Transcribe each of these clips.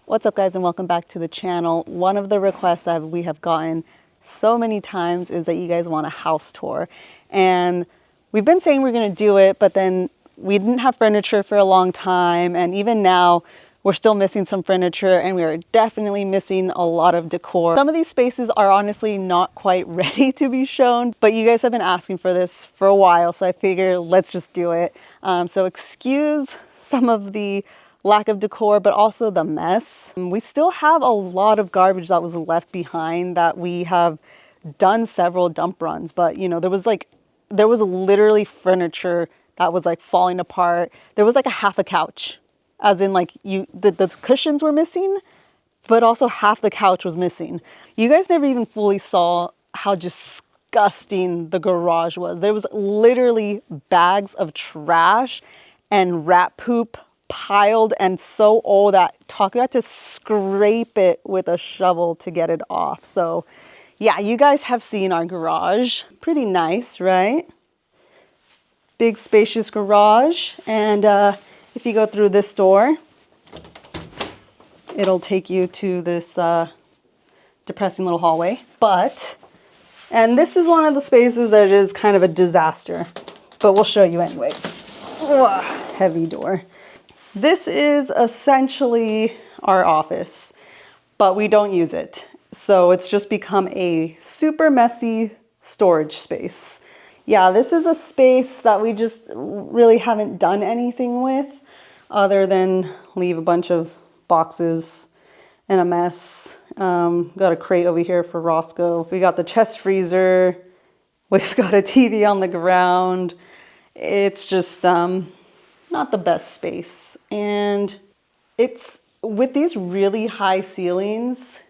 What's up, guys, and welcome back to the channel. One of the requests that we have gotten so many times is that you guys want a house tour. And we've been saying we're going to do it, but then we didn't have furniture for a long time. And even now, we're still missing some furniture, and we are definitely missing a lot of decor. Some of these spaces are honestly not quite ready to be shown, but you guys have been asking for this for a while, so I figure let's just do it. So excuse some of the lack of decor, but also the mess. We still have a lot of garbage that was left behind that we have done several dump runs, but you know, there was literally furniture that was like falling apart. There was like a half a couch, as in like the cushions were missing, but also half the couch was missing. You guys never even fully saw how disgusting the garage was. There was literally bags of trash and rat poop piled and so old that you had to scrape it with a shovel to get it off. So yeah, you guys have seen our garage. Pretty nice, right? Big spacious garage. And if you go through this door, it'll take you to this depressing little hallway. And this is one of the spaces that is kind of a disaster, but we'll show you anyways. Ugh, heavy door. This is essentially our office, but we don't use it. So it's just become a super messy storage space. Yeah, this is a space that we just really haven't done anything with other than leave a bunch of boxes and a mess. Got a crate over here for Roscoe. We got the chest freezer. We've got a TV on the ground. It's just not the best space. And it's with these really high ceilings,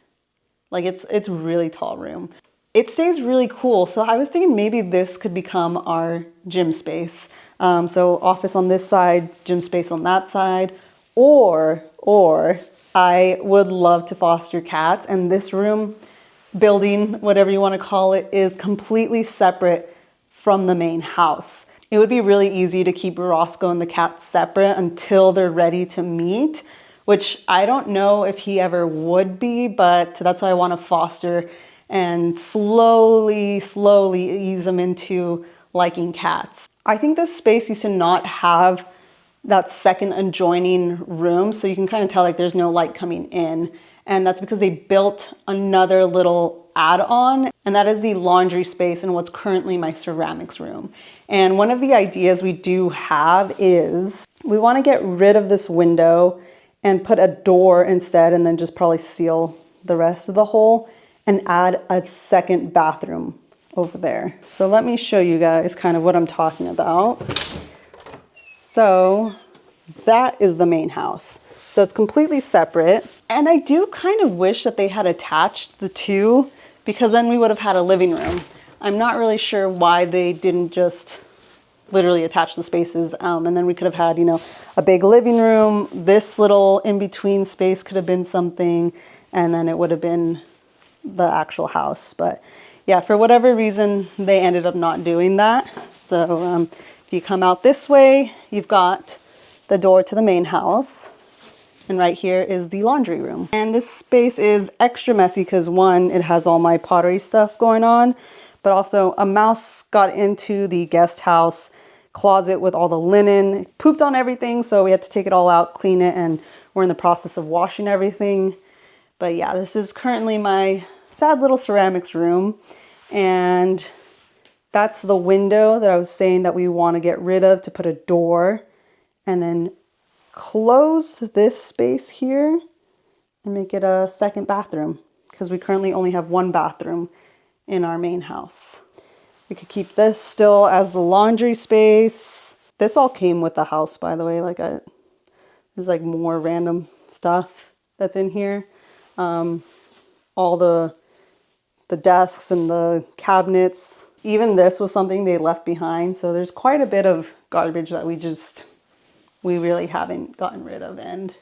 like it's really tall room. It stays really cool. So I was thinking maybe this could become our gym space. So office on this side, gym space on that side, or I would love to foster cats, and this room, building, whatever you want to call it, is completely separate from the main house. It would be really easy to keep Roscoe and the cats separate until they're ready to meet, which I don't know if he ever would be, but that's why I want to foster and slowly ease them into liking cats. I think this space used to not have that second adjoining room, so you can kind of tell like there's no light coming in. And that's because they built another little add-on, and that is the laundry space in what's currently my ceramics room. And one of the ideas we do have is we want to get rid of this window and put a door instead, and then just probably seal the rest of the hole and add a second bathroom over there. So let me show you guys kind of what I'm talking about. So that is the main house. So it's completely separate. And I do kind of wish that they had attached the two, because then we would have had a living room. I'm not really sure why they didn't just literally attach the spaces. And then we could have had, you know, a big living room. This little in-between space could have been something, and then it would have been the actual house. But yeah, for whatever reason, they ended up not doing that. So if you come out this way, you've got the door to the main house. And right here is the laundry room. And this space is extra messy because one, it has all my pottery stuff going on, but also a mouse got into the guest house closet with all the linen, pooped on everything. So we had to take it all out, clean it, and we're in the process of washing everything. But yeah, this is currently my sad little ceramics room. And that's the window that I was saying that we want to get rid of to put a door, and then close this space here and make it a second bathroom, because we currently only have one bathroom in our main house. We could keep this still as the laundry space. This all came with the house, by the way. Like there's like more random stuff that's in here. All the desks and the cabinets. Even this was something they left behind. So there's quite a bit of garbage that we really haven't gotten rid of. And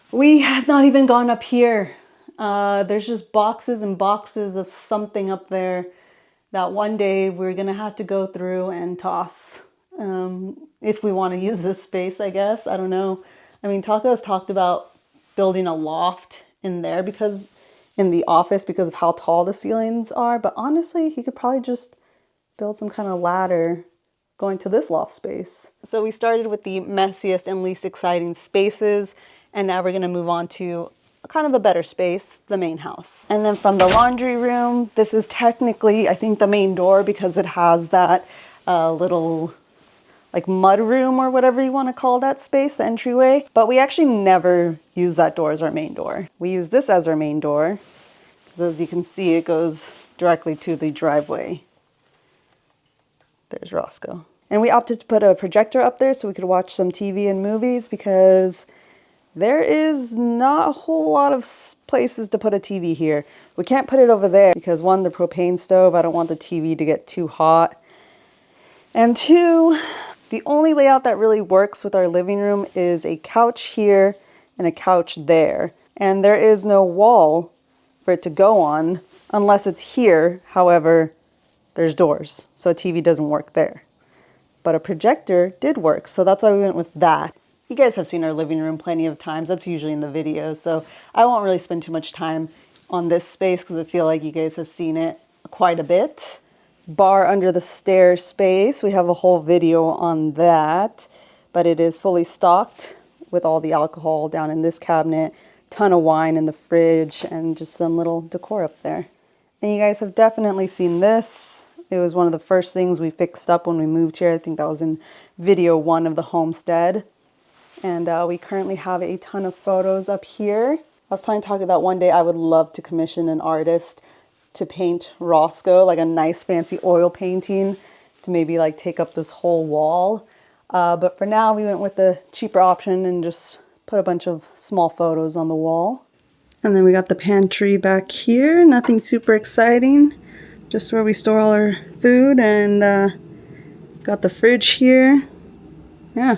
we have not even gone up here. There's just boxes and boxes of something up there that one day we're gonna have to go through and toss if we want to use this space, I guess. I don't know. I mean, Taco has talked about building a loft in there because in the office because of how tall the ceilings are. But honestly, he could probably just build some kind of ladder going to this loft space. So we started with the messiest and least exciting spaces, and now we're going to move on to kind of a better space, the main house. And then from the laundry room, this is technically, I think, the main door because it has that little like mud room or whatever you want to call that space, the entryway. But we actually never use that door as our main door. We use this as our main door because as you can see, it goes directly to the driveway. There's Roscoe. And we opted to put a projector up there so we could watch some TV and movies because there is not a whole lot of places to put a TV here. We can't put it over there because one, the propane stove, I don't want the TV to get too hot. And two, the only layout that really works with our living room is a couch here and a couch there. And there is no wall for it to go on unless it's here. However, there's doors, so a TV doesn't work there. But a projector did work, so that's why we went with that. You guys have seen our living room plenty of times. That's usually in the videos, so I won't really spend too much time on this space because I feel like you guys have seen it quite a bit. Bar under the stairs space, we have a whole video on that, but it is fully stocked with all the alcohol down in this cabinet, ton of wine in the fridge, and just some little decor up there. And you guys have definitely seen this. It was one of the first things we fixed up when we moved here. I think that was in video 1 of the Homestead. And we currently have a ton of photos up here. I was trying to talk about one day I would love to commission an artist to paint Roscoe, like a nice fancy oil painting to maybe like take up this whole wall. But for now we went with the cheaper option and just put a bunch of small photos on the wall. And then we got the pantry back here, nothing super exciting, just where we store all our food, and got the fridge here. Yeah,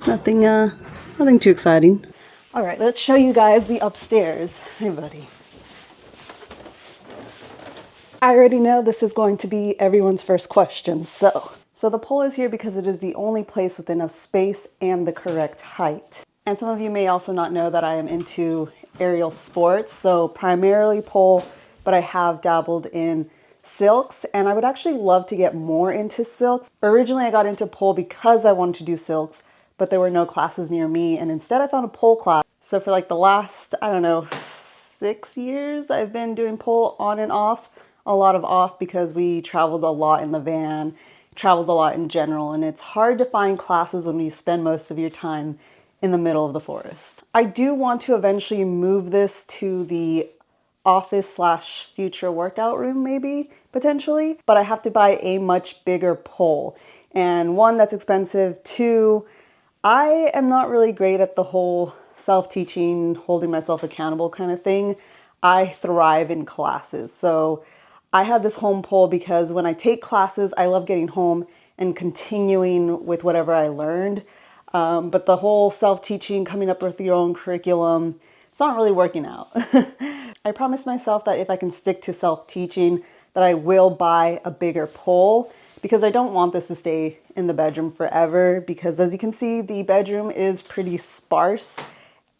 nothing too exciting. All right, let's show you guys the upstairs. Hey, buddy. I already know this is going to be everyone's first question. So the pole is here because it is the only place with enough space and the correct height. And some of you may also not know that I am into aerial sports, so primarily pole, but I have dabbled in silks, and I would actually love to get more into silks. Originally, I got into pole because I wanted to do silks, but there were no classes near me, and instead I found a pole class. So for like the last, I don't know, 6 years, I've been doing pole on and off, a lot of off because we traveled a lot in the van, traveled a lot in general, and it's hard to find classes when you spend most of your time in the middle of the forest. I do want to eventually move this to the office/future workout room, maybe, potentially, but I have to buy a much bigger pole. And one, that's expensive. Two, I am not really great at the whole self-teaching, holding myself accountable kind of thing. I thrive in classes. So I have this home pole because when I take classes, I love getting home and continuing with whatever I learned. But the whole self-teaching, coming up with your own curriculum, it's not really working out. I promised myself that if I can stick to self-teaching, that I will buy a bigger pole because I don't want this to stay in the bedroom forever because as you can see, the bedroom is pretty sparse,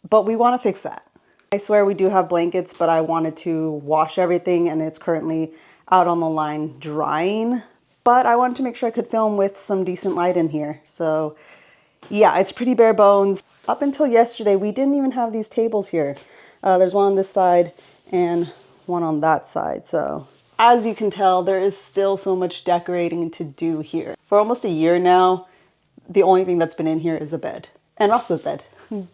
but we want to fix that. I swear we do have blankets, but I wanted to wash everything and it's currently out on the line drying, but I wanted to make sure I could film with some decent light in here. So yeah, it's pretty bare bones. Up until yesterday, we didn't even have these tables here. There's one on this side and one on that side. So as you can tell, there is still so much decorating to do here. For almost a year now, the only thing that's been in here is a bed and Roscoe's bed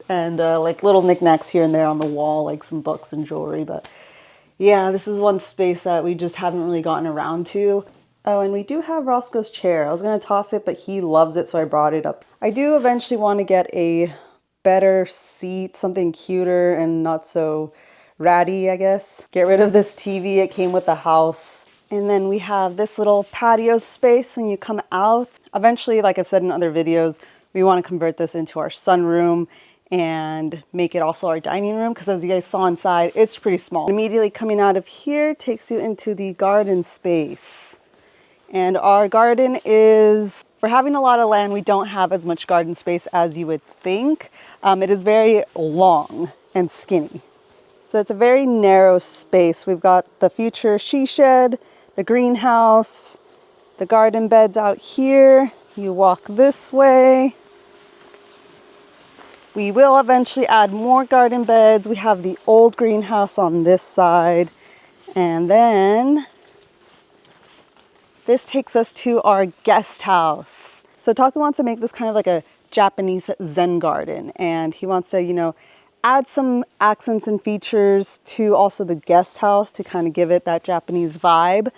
and like little knickknacks here and there on the wall, like some books and jewelry. But yeah, this is one space that we just haven't really gotten around to. Oh, and we do have Roscoe's chair. I was going to toss it, but he loves it, so I brought it up. I do eventually want to get a better seat, something cuter and not so ratty, I guess. Get rid of this TV. It came with the house. And then we have this little patio space when you come out. Eventually, like I've said in other videos, we want to convert this into our sunroom and make it also our dining room because as you guys saw inside, it's pretty small. Immediately coming out of here takes you into the garden space. And our garden is, for having a lot of land, we don't have as much garden space as you would think. It is very long. and skinny. So it's a very narrow space. We've got the future she shed, the greenhouse, the garden beds out here. You walk this way. We will eventually add more garden beds. We have the old greenhouse on this side. And then this takes us to our guest house. So Taku wants to make this kind of like a Japanese Zen garden. And he wants to, you know, add some accents and features to also the guest house to kind of give it that Japanese vibe.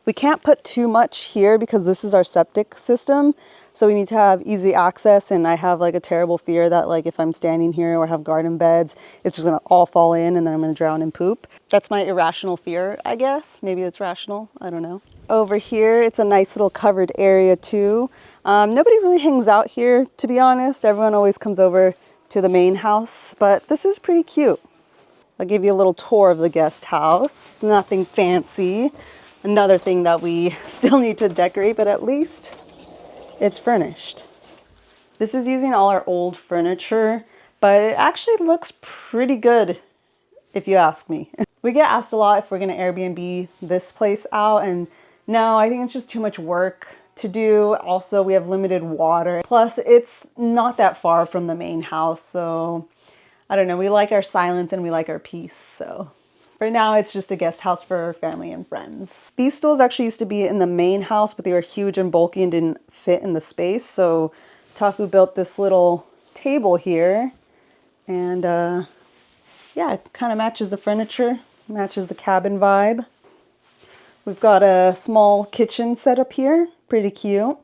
We can't put too much here because this is our septic system. So we need to have easy access, and I have like a terrible fear that like if I'm standing here or have garden beds, it's just gonna all fall in and then I'm gonna drown in poop. That's my irrational fear, I guess. Maybe it's rational, I don't know. Over here, it's a nice little covered area too. Nobody really hangs out here, to be honest. Everyone always comes over to the main house, but this is pretty cute. I'll give you a little tour of the guest house. It's nothing fancy. Another thing that we still need to decorate, but at least it's furnished. This is using all our old furniture, but it actually looks pretty good if you ask me. We get asked a lot if we're gonna Airbnb this place out, and no, I think it's just too much work to do. Also, we have limited water. Plus, it's not that far from the main house, so I don't know, we like our silence and we like our peace, so. For now, it's just a guest house for family and friends. These stools actually used to be in the main house, but they were huge and bulky and didn't fit in the space. So Taku built this little table here, and yeah, it kind of matches the furniture, matches the cabin vibe. We've got a small kitchen set up here, pretty cute.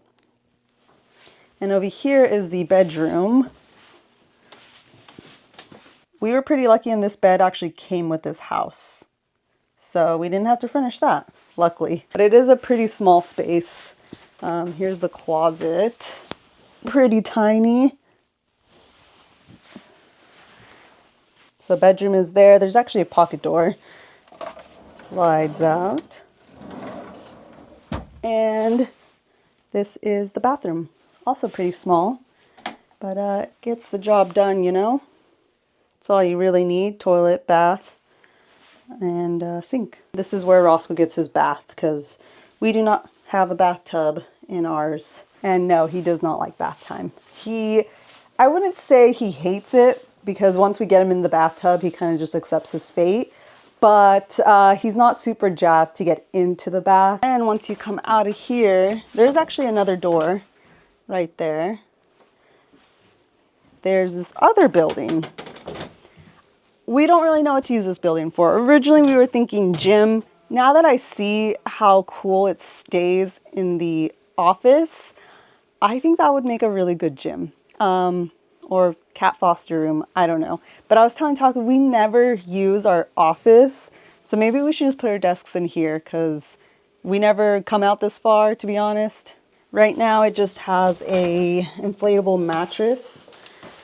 And over here is the bedroom. We were pretty lucky, and this bed actually came with this house. So we didn't have to furnish that, luckily. But it is a pretty small space. Here's the closet. Pretty tiny. So bedroom is there. There's actually a pocket door. Slides out. And this is the bathroom. Also pretty small, but gets the job done, you know? That's all you really need: toilet, bath, and sink. This is where Roscoe gets his bath because we do not have a bathtub in ours. And no, he does not like bath time. I wouldn't say he hates it, because once we get him in the bathtub, he kind of just accepts his fate. But he's not super jazzed to get into the bath. And once you come out of here, there's actually another door right there. There's this other building. We don't really know what to use this building for. Originally, we were thinking gym. Now that I see how cool it stays in the office, I think that would make a really good gym. Or cat foster room, I don't know. But I was telling Taku, we never use our office, so maybe we should just put our desks in here, because we never come out this far, to be honest. Right now, it just has a inflatable mattress.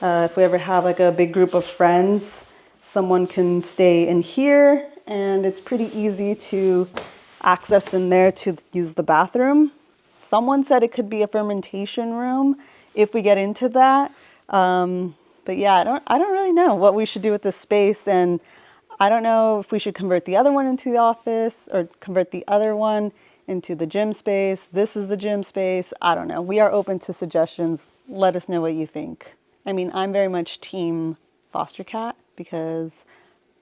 If we ever have like a big group of friends, someone can stay in here, and it's pretty easy to access in there to use the bathroom. Someone said it could be a fermentation room if we get into that. But yeah, I don't really know what we should do with this space, and I don't know if we should convert the other one into the office or convert the other one into the gym space. This is the gym space. I don't know. We are open to suggestions. Let us know what you think. I mean, I'm very much team foster cat, because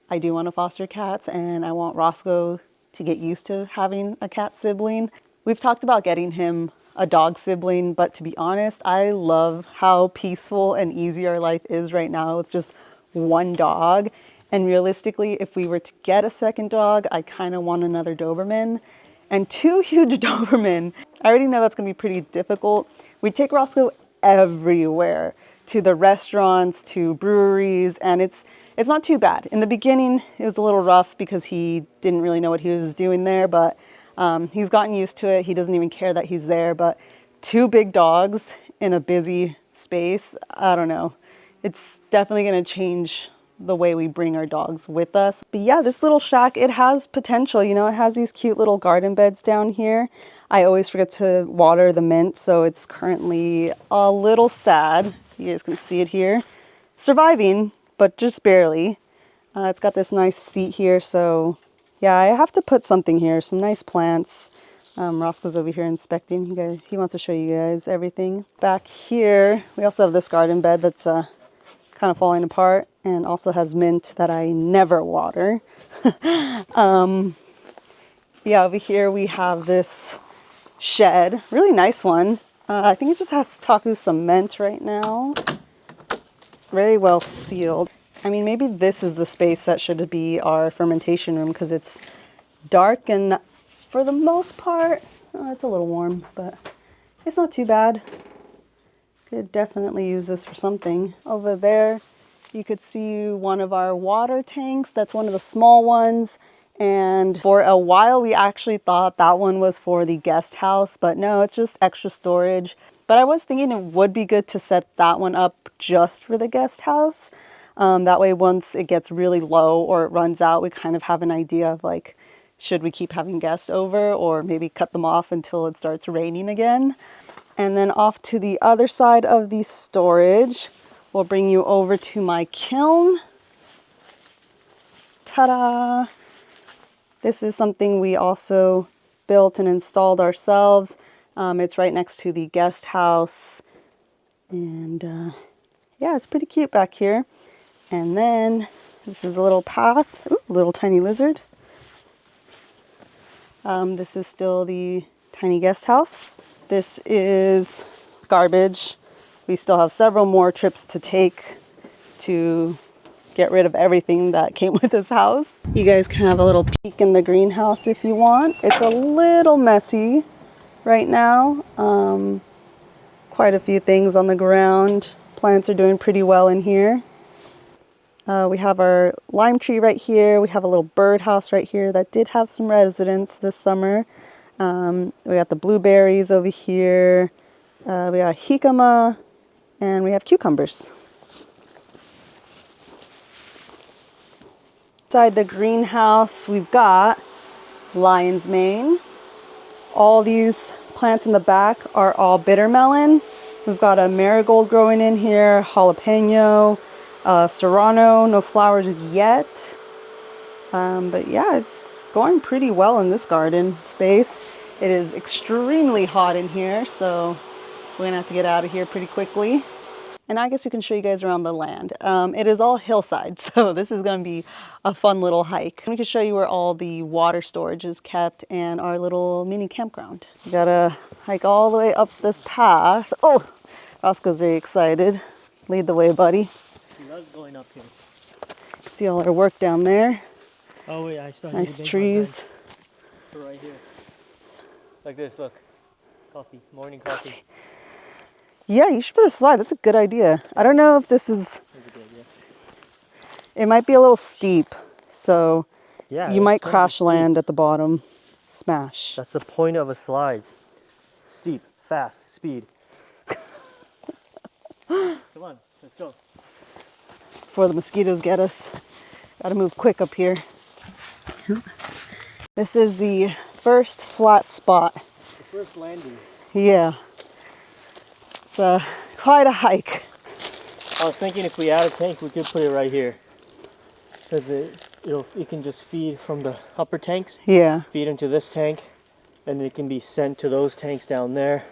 I do want to foster cats, and I want Roscoe to get used to having a cat sibling. We've talked about getting him a dog sibling, but to be honest, I love how peaceful and easy our life is right now with just one dog. And realistically, if we were to get a second dog, I kind of want another Doberman. And 2 huge Doberman, I already know that's going to be pretty difficult. We take Roscoe everywhere, to the restaurants, to breweries, and it's not too bad. In the beginning, it was a little rough because he didn't really know what he was doing there, but he's gotten used to it. He doesn't even care that he's there. But 2 big dogs in a busy space, I don't know. It's definitely going to change the way we bring our dogs with us. But yeah, this little shack, it has potential. You know, it has these cute little garden beds down here. I always forget to water the mint, so it's currently a little sad. You guys can see it here. Surviving, but just barely. It's got this nice seat here, so yeah, I have to put something here, some nice plants. Roscoe's over here inspecting. He wants to show you guys everything. Back here, we also have this garden bed that's kind of falling apart and also has mint that I never water. Yeah, over here we have this shed, really nice one. I think it just has Taku cement right now. Very well sealed. I mean, maybe this is the space that should be our fermentation room because it's dark and for the most part, it's a little warm, but it's not too bad. Could definitely use this for something. Over there, you could see one of our water tanks. That's one of the small ones. And for a while, we actually thought that one was for the guest house, but no, it's just extra storage. But I was thinking it would be good to set that one up just for the guest house. That way, once it gets really low or it runs out, we kind of have an idea of like, should we keep having guests over or maybe cut them off until it starts raining again? And then off to the other side of the storage, we'll bring you over to my kiln. Ta-da! This is something we also built and installed ourselves. It's right next to the guest house. And yeah, it's pretty cute back here. And then this is a little path. Ooh, little tiny lizard. This is still the tiny guest house. This is garbage. We still have several more trips to take to get rid of everything that came with this house. You guys can have a little peek in the greenhouse if you want. It's a little messy right now. Quite a few things on the ground. Plants are doing pretty well in here. We have our lime tree right here. We have a little birdhouse right here that did have some residents this summer. We got the blueberries over here. We got jicama, and we have cucumbers. Inside the greenhouse, we've got lion's mane. All these plants in the back are all bitter melon. We've got a marigold growing in here, jalapeno, serrano, no flowers yet. But yeah, it's going pretty well in this garden space. It is extremely hot in here, so we're gonna have to get out of here pretty quickly. And I guess we can show you guys around the land. It is all hillside, so this is gonna be a fun little hike. We can show you where all the water storage is kept and our little mini campground. You gotta hike all the way up this path. Oh, Roscoe's very excited. Lead the way, buddy. He loves going up here. See all our work down there. Oh wait, I still need nice trees. right here. Like this, look. Coffee, morning coffee. Yeah, you should put a slide. That's a good idea. I don't know if this is... That's a good idea. It might be a little steep, so yeah, you might crash land at the bottom. Smash. That's the point of a slide. Steep, fast, speed. Come on, let's go. Before the mosquitoes get us. Gotta move quick up here. This is the first flat spot. The first landing. Yeah. It's quite a hike. I was thinking if we add a tank, we could put it right here. Because it can just feed from the upper tanks. Yeah. Feed into this tank. And it can be sent to those tanks down there,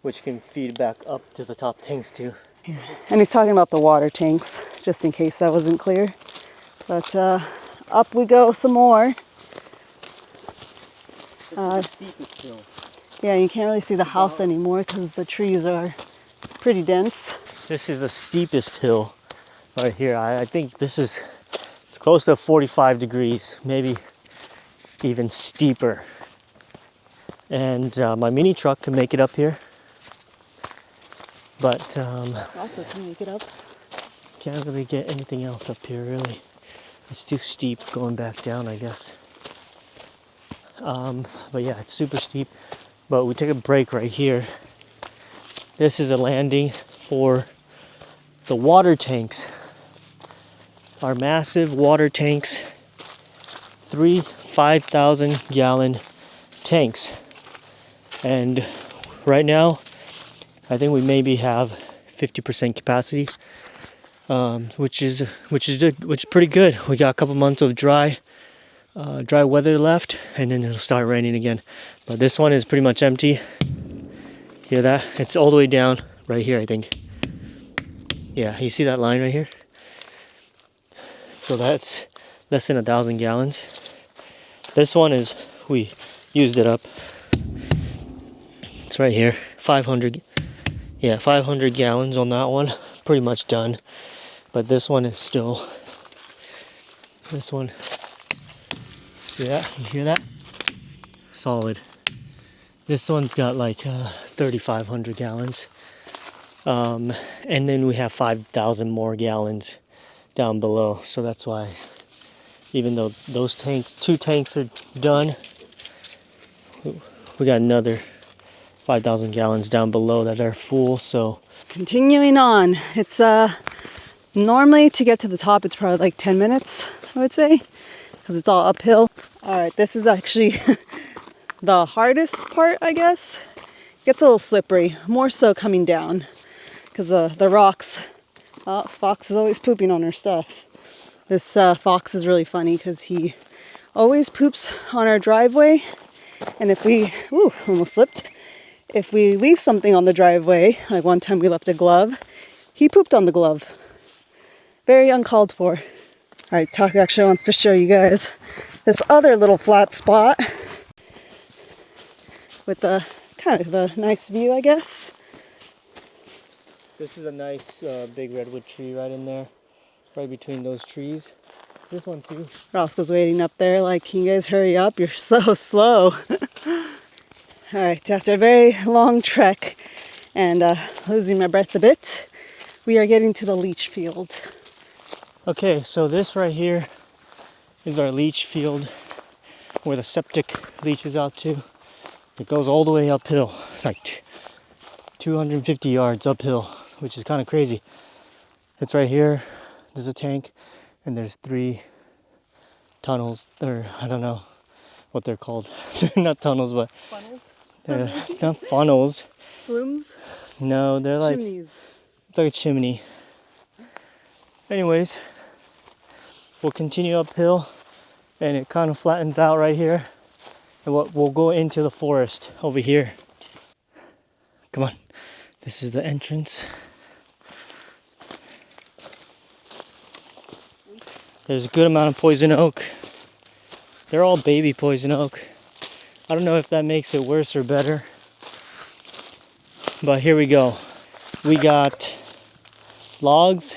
which can feed back up to the top tanks too. Yeah. And he's talking about the water tanks, just in case that wasn't clear. But up we go some more. This is the steepest hill. Yeah, you can't really see the house anymore because the trees are pretty dense. This is the steepest hill right here. I think it's close to 45 degrees, maybe even steeper. And my mini truck can make it up here. But Also, can you make it up? can't really get anything else up here, really. It's too steep going back down, I guess. But yeah, it's super steep. But we took a break right here. This is a landing for the water tanks. Our massive water tanks. 3 5,000 gallon tanks. And right now, I think we maybe have 50% capacity. which is pretty good. We got a couple months of dry weather left, and then it'll start raining again. But this one is pretty much empty. Hear that? It's all the way down right here, I think. Yeah, you see that line right here? So that's less than 1,000 gallons. This one is, we used it up. It's right here, 500 gallons on that one. Pretty much done. But this one is still, this one, see that? You hear that? Solid. This one's got like 3,500 gallons. And then we have 5,000 more gallons down below. So that's why, even though those two tanks are done, we got another 5,000 gallons down below that are full. So continuing on, it's normally to get to the top it's probably like 10 minutes, I would say, because it's all uphill. All right, this is actually the hardest part, I guess. It gets a little slippery, more so coming down, because the rocks. Fox is always pooping on her stuff. This fox is really funny because he always poops on our driveway, and if we, almost slipped. If we leave something on the driveway, like one time we left a glove, he pooped on the glove. Very uncalled for. All right, Taco actually wants to show you guys this other little flat spot with a kind of a nice view, I guess. this is a nice big redwood tree right in there, right between those trees. This one too. Roscoe's waiting up there like, can you guys hurry up? You're so slow. All right, after a very long trek and losing my breath a bit, we are getting to the leach field. Okay, so this right here is our leach field where the septic leaches out to. It goes all the way uphill, like 250 yards uphill, which is kind of crazy. It's right here. There's a tank, and there's 3 tunnels, or I don't know what they're called. Not tunnels, but Funnels? they're not funnels. Flumes? No, they're like, Chimneys. it's like a chimney. Anyways, we'll continue uphill, and it kind of flattens out right here. And we'll go into the forest over here. Come on, this is the entrance. There's a good amount of poison oak. They're all baby poison oak. I don't know if that makes it worse or better. But here we go. We got logs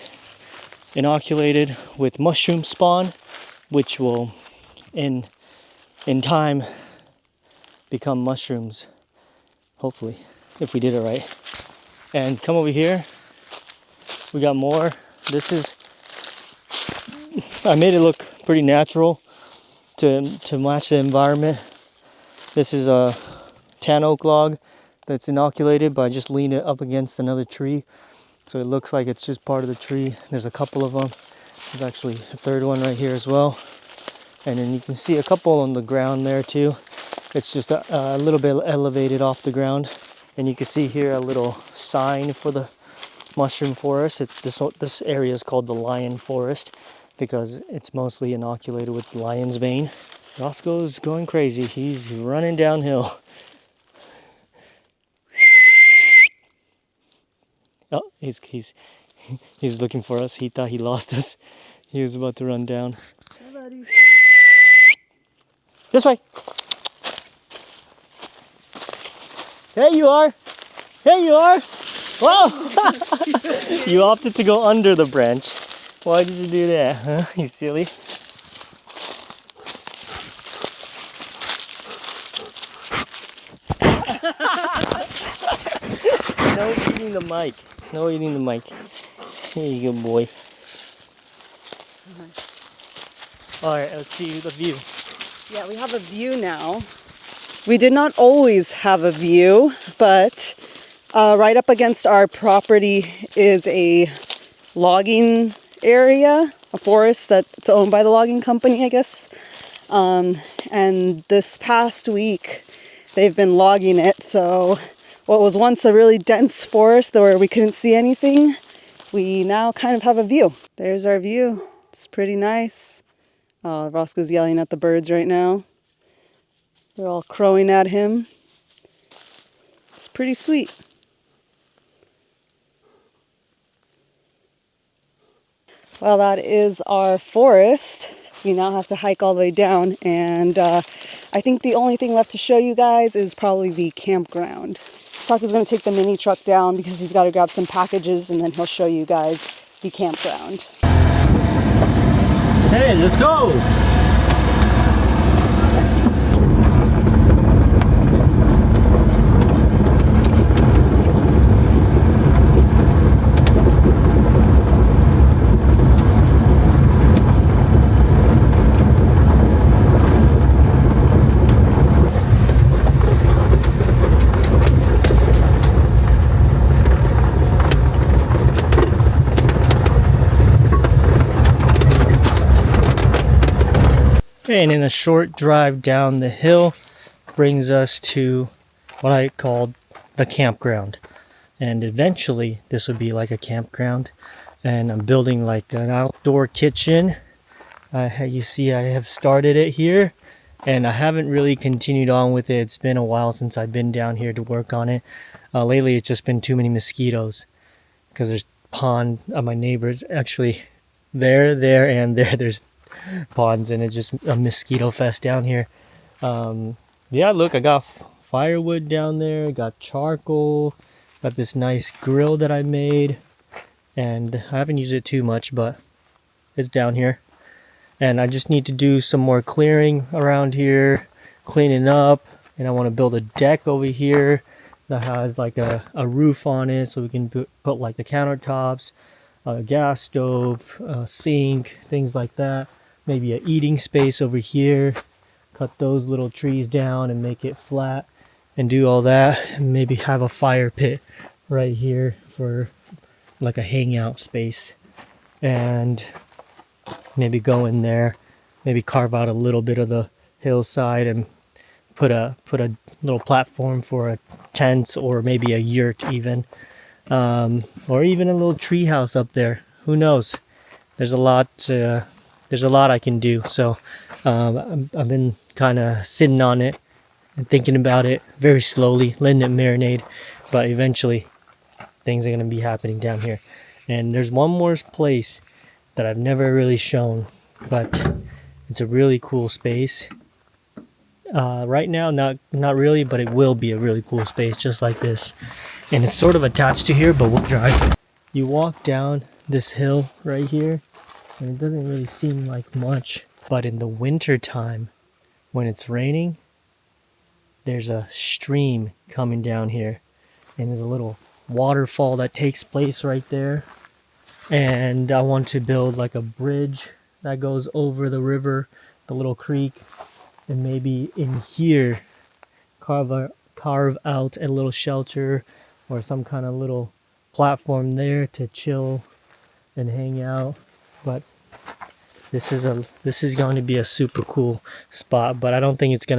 inoculated with mushroom spawn, which will in time become mushrooms, hopefully, if we did it right. And come over here, we got more. This is, I made it look pretty natural to match the environment. This is a tan oak log that's inoculated, but I just leaned it up against another tree, so it looks like it's just part of the tree. There's a couple of them. There's actually a third one right here as well. And then you can see a couple on the ground there too. It's just a little bit elevated off the ground. And you can see here a little sign for the mushroom forest. This area is called the lion forest because it's mostly inoculated with lion's mane. Roscoe's going crazy. He's running downhill. Oh, he's looking for us. He thought he lost us. He was about to run down. Hi, buddy. This way. There you are. There you are. Whoa! You opted to go under the branch. Why did you do that, huh? You silly. No eating the mic. No eating the mic. Here you go, boy. Alright, let's see the view. Yeah, we have a view now. We did not always have a view, but right up against our property is a logging area, a forest that's owned by the logging company, I guess. And this past week, they've been logging it. So what was once a really dense forest where we couldn't see anything we now kind of have a view. There's our view. It's pretty nice. Roscoe's yelling at the birds right now. They're all crowing at him. It's pretty sweet. Well, that is our forest. We now have to hike all the way down, and I think the only thing left to show you guys is probably the campground. Taco's going to take the mini truck down because he's got to grab some packages, and then he'll show you guys the campground. Hey, let's go! And in a short drive down the hill brings us to what I called the campground. And eventually this would be like a campground. And I'm building like an outdoor kitchen. You see I have started it here. And I haven't really continued on with it. It's been a while since I've been down here to work on it. Lately it's just been too many mosquitoes. Because there's pond, my neighbors actually there, and there. There's ponds, and it's just a mosquito fest down here. Yeah, look, I got firewood down there, got charcoal, got this nice grill that I made, and I haven't used it too much, but it's down here. And I just need to do some more clearing around here, cleaning up, and I want to build a deck over here that has like a roof on it, so we can put like the countertops, a gas stove, a sink, things like that. Maybe a eating space over here, cut those little trees down and make it flat and do all that, and maybe have a fire pit right here for like a hangout space, and maybe go in there, maybe carve out a little bit of the hillside and put a little platform for a tent, or maybe a yurt even, or even a little tree house up there. Who knows? There's a lot I can do. So I've been kind of sitting on it and thinking about it very slowly, letting it marinate, but eventually things are going to be happening down here. And there's one more place that I've never really shown, but it's a really cool space. Right now, not really, but it will be a really cool space just like this. And it's sort of attached to here, but we'll drive. You walk down this hill right here, and it doesn't really seem like much, but in the winter time when it's raining, there's a stream coming down here, and there's a little waterfall that takes place right there. And I want to build like a bridge that goes over the river, the little creek, and maybe in here carve out a little shelter or some kind of little platform there to chill and hang out. But this is going to be a super cool spot, but I don't think I'm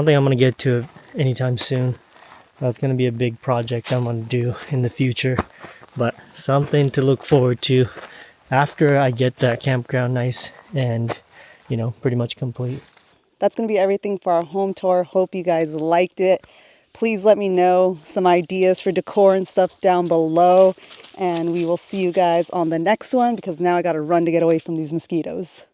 going to get to it anytime soon. That's going to be a big project I'm going to do in the future, but something to look forward to after I get that campground nice and, pretty much complete. That's going to be everything for our home tour. Hope you guys liked it. Please let me know some ideas for decor and stuff down below. And we will see you guys on the next one, because now I got to run to get away from these mosquitoes.